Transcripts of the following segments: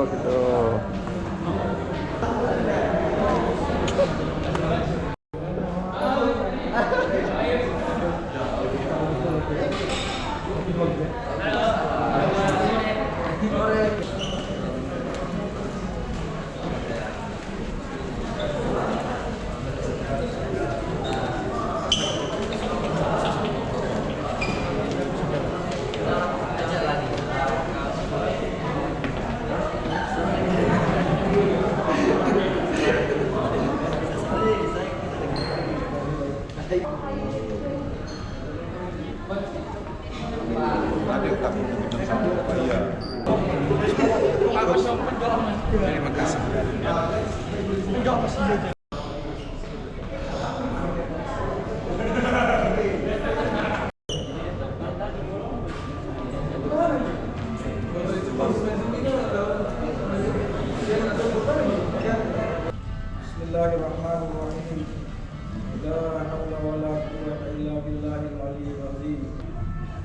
gitu. Ada yang kami bilang sama Bapak ya. Terima kasih. Bismillahirrahmanirrahim. La haula wala quwwata illa billahil aliyyil azim.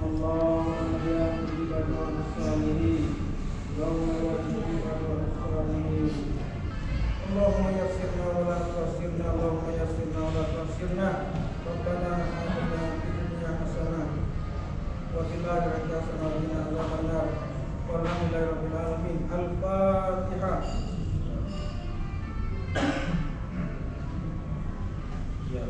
Allahumma ya mujiban as-salihin, Allahumma ya mujiban as-salihin. Allahumma yassirna wa la tu'assirna, Allahumma yassirna wa la tu'assirna. Rabbana atina fid dunya hasanah wa fil akhirati hasanah wa qina adzabannar. Walhamdulillahi rabbil alamin. Al-Fatihah. Ya.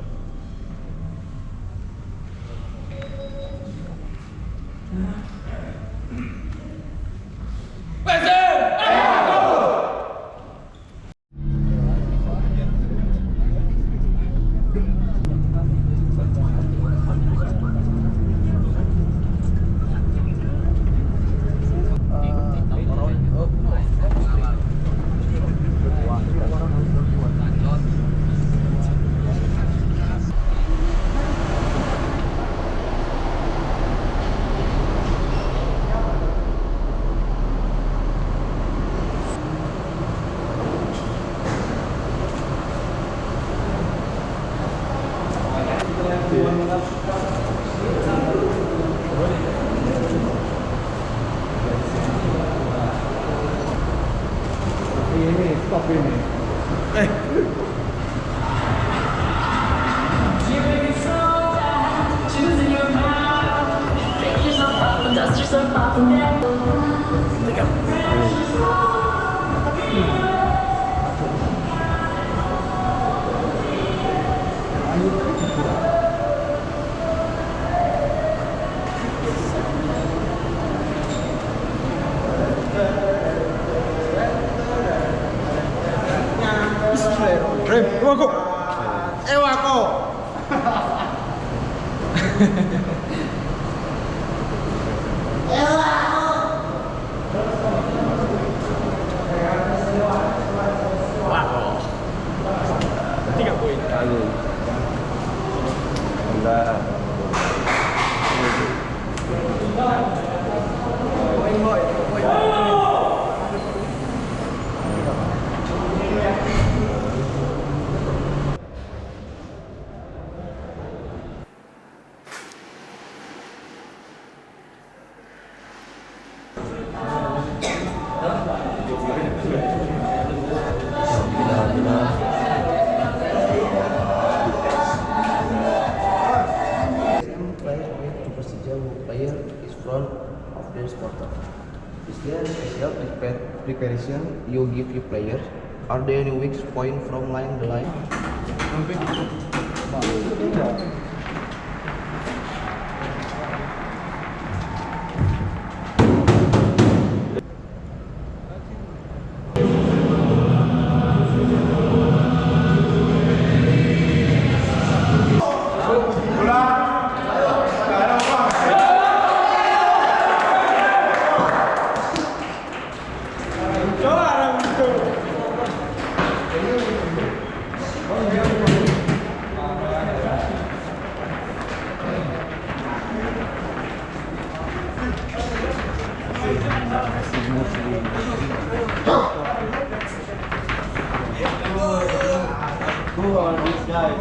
Ini stop ini. Dust yourself off and down. Rem, wako. Wako. Tiga poin. Lalu. Player is front of the supporter. Is there special preparation you give your players? Are there any weak point from line the line? Who are these guys?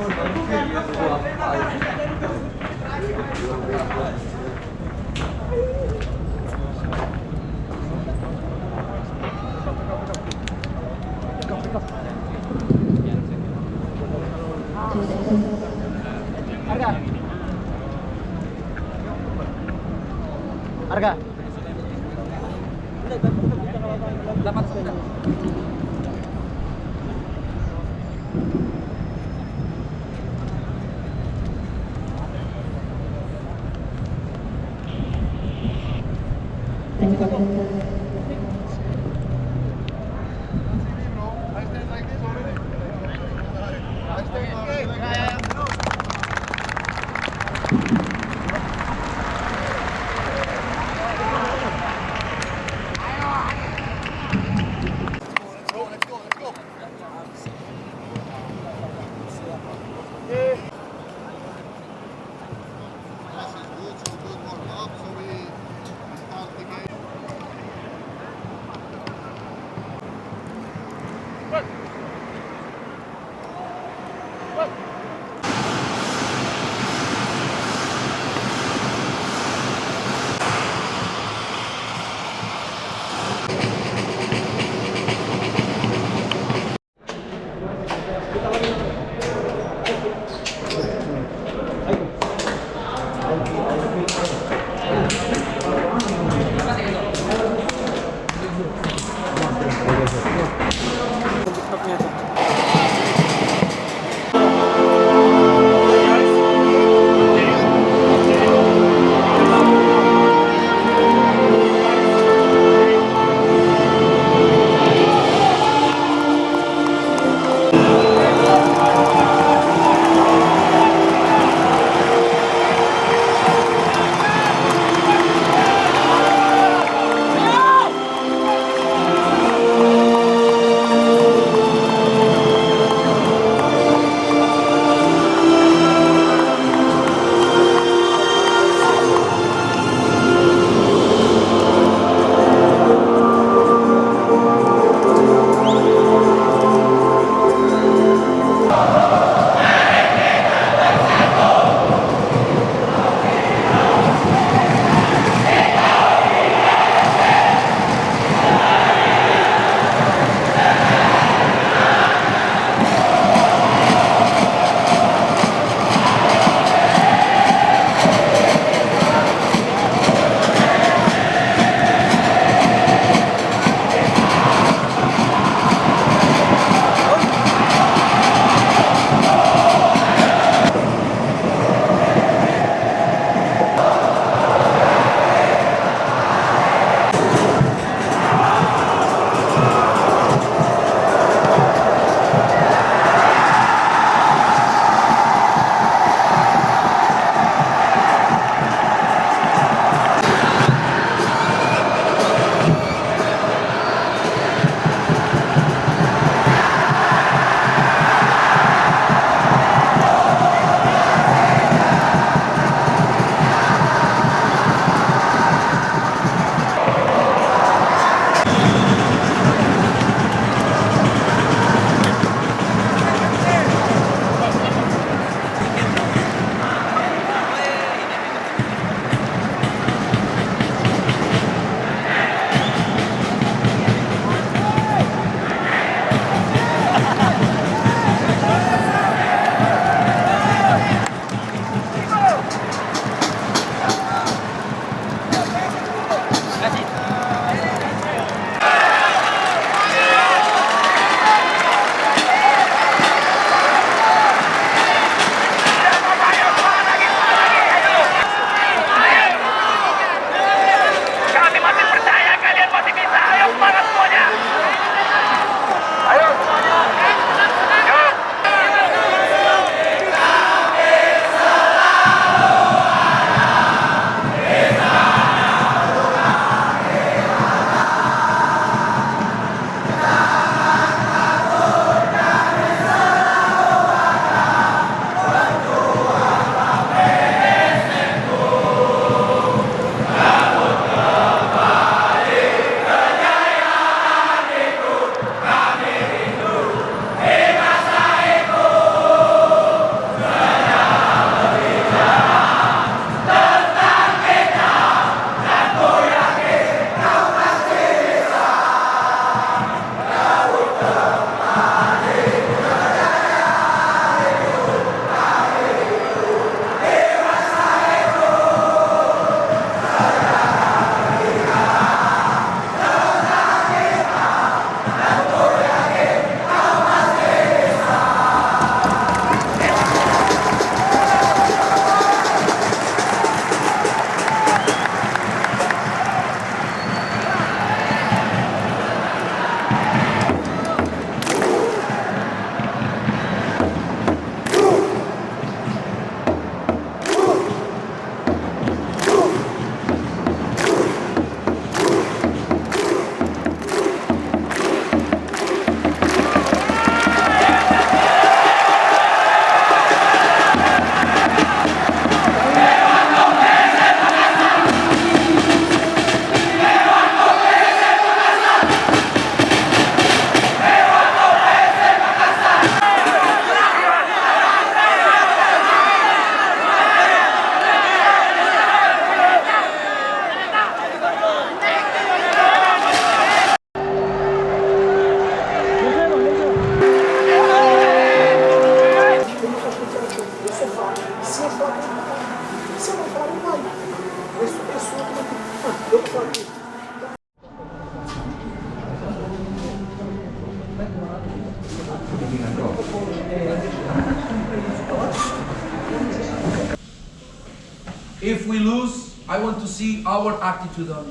If we lose, I want to see our attitude on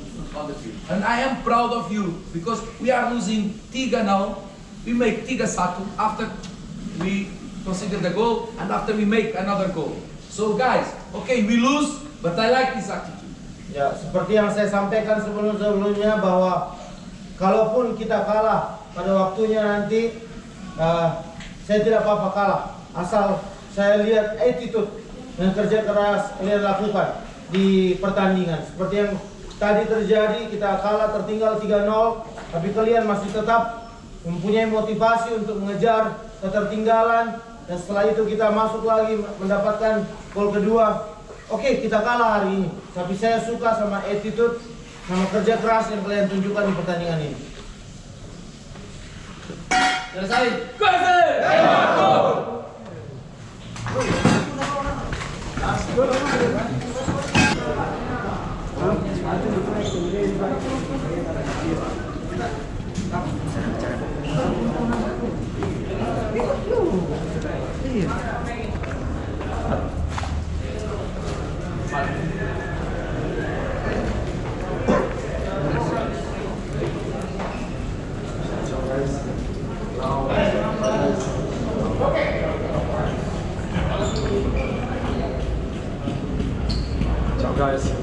the field. And I am proud of you because we are losing 3 now. We make 3-1 after we consider the goal and after we make another goal. So guys, okay, we lose, but I like this attitude. Ya, seperti yang saya sampaikan sebelumnya bahwa kalaupun kita kalah pada waktunya nanti, saya tidak apa-apa kalah. Asal saya lihat attitude dan kerja keras kalian lakukan di pertandingan. Seperti yang tadi terjadi, kita kalah tertinggal 3-0, tapi kalian masih tetap mempunyai motivasi untuk mengejar ketertinggalan. Dan setelah itu kita masuk lagi mendapatkan gol kedua. Oke, kita kalah hari ini, tapi saya suka sama attitude, sama kerja keras yang kalian tunjukkan di pertandingan ini. Selesai. Go! Ciao guys.